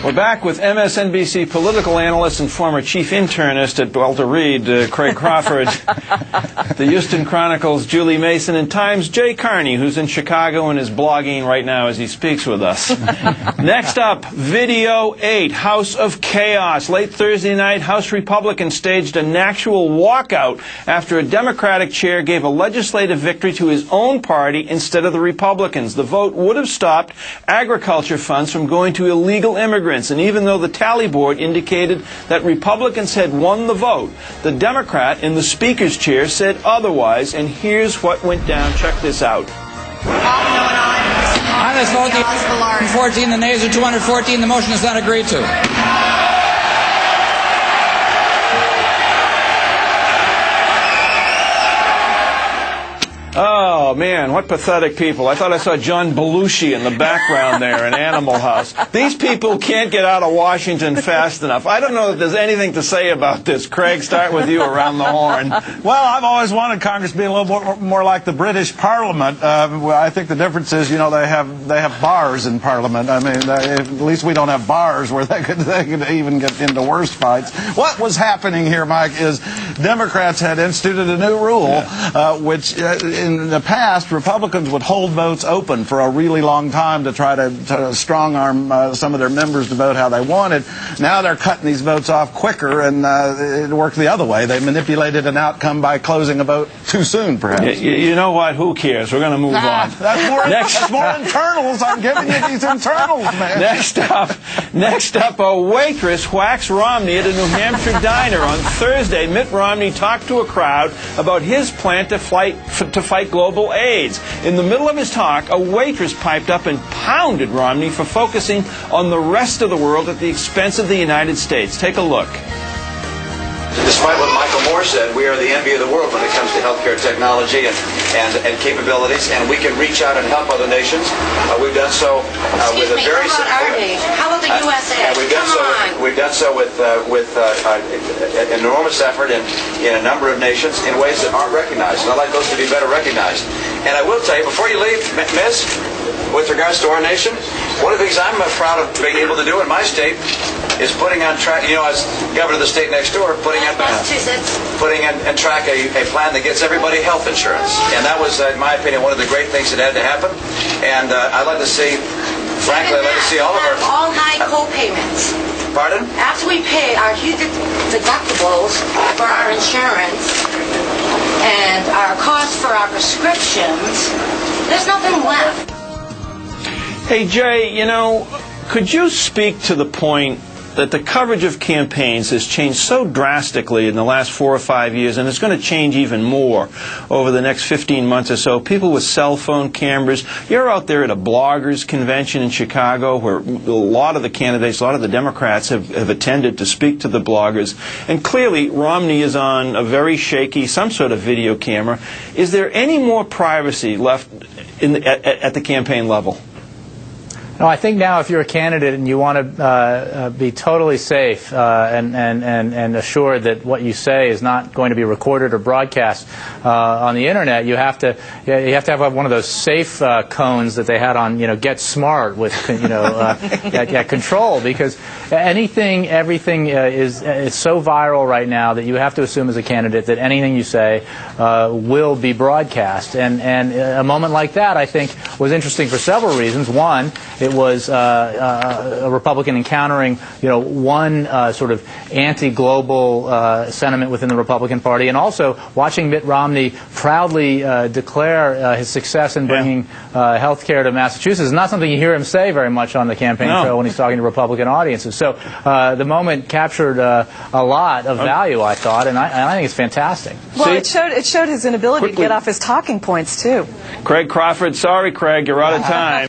We're back with MSNBC political analyst and former chief internist at Walter Reed, Craig Crawford, the Houston Chronicle's Julie Mason, and Times' Jay Carney, who's in Chicago and is blogging right now as he speaks with us. Next up, Video 8, House of Chaos. Late Thursday night, House Republicans staged an actual walkout after a Democratic chair gave a legislative victory to his own party instead of the Republicans. The vote would have stopped agriculture funds from going to illegal immigrants. And even though the tally board indicated that Republicans had won the vote, the Democrat in the Speaker's chair said otherwise. And here's what went down. Check this out. On this vote, the 214, the nays are 214. The motion is not agreed to. Oh, man, what pathetic people. I thought I saw John Belushi in the background there in Animal House. These people can't get out of Washington fast enough. I don't know if there's anything to say about this. Craig, start with you around the horn. Well, I've always wanted Congress to be a little more like the British Parliament. I think the difference is, you know, they have bars in Parliament. I mean, at least we don't have bars where they could even get into worse fights. What was happening here, Mike, is Democrats had instituted a new rule, which in the past, Republicans would hold votes open for a really long time to try to strong-arm some of their members to vote how they wanted. Now they're cutting these votes off quicker, and it worked the other way. They manipulated an outcome by closing a vote too soon, perhaps. You know what? Who cares? We're going to move on. That's more internals. I'm giving you these internals, man. Next up, a waitress whacks Romney at a New Hampshire diner. On Thursday, Mitt Romney talked to a crowd about his plan to fight global AIDS. In the middle of his talk, a waitress piped up and pounded Romney for focusing on the rest of the world at the expense of the United States. Take a look. Despite what Michael Moore said, we are the envy of the world when it comes to healthcare technology and capabilities, and we can reach out and help other nations. We've done so with a very How about the USA? We've done so with an enormous effort in a number of nations in ways that aren't recognized. And I'd like those to be better recognized. And I will tell you, before you leave, Miss, with regards to our nation, one of the things I'm proud of being able to do in my state is putting on track, you know, as governor of the state next door, putting on track a plan that gets everybody health insurance. And that was, in my opinion, one of the great things that had to happen. And I'd like to see, frankly, I'd like to see all of our... all high co-payments. Pardon? After we pay our huge deductibles for our insurance and our costs for our prescriptions, there's nothing left. Hey, Jay, you know, could you speak to the point that the coverage of campaigns has changed so drastically in the last 4 or 5 years, and it's going to change even more over the next 15 months or so? People with cell phone cameras. You're out there at a bloggers convention in Chicago where a lot of the candidates, a lot of the Democrats have attended to speak to the bloggers. And clearly, Romney is on a very shaky, some sort of video camera. Is there any more privacy left at the campaign level? No, I think now if you're a candidate and you want to be totally safe and assured that what you say is not going to be recorded or broadcast on the internet, you have to have one of those safe cones that they had on, you know, Get Smart with, you know, at Control, because everything is so viral right now that you have to assume as a candidate that anything you say will be broadcast. And a moment like that, I think, was interesting for several reasons. One, it was a Republican encountering, you know, one sort of anti-global sentiment within the Republican Party, and also watching Mitt Romney proudly declare his success in bringing health care to Massachusetts is not something you hear him say very much on the campaign trail when he's talking to Republican audiences. So the moment captured a lot of value, I thought, and I think it's fantastic. Well, it showed his inability to get off his talking points, too. Craig Crawford, sorry, Craig, you're out of time.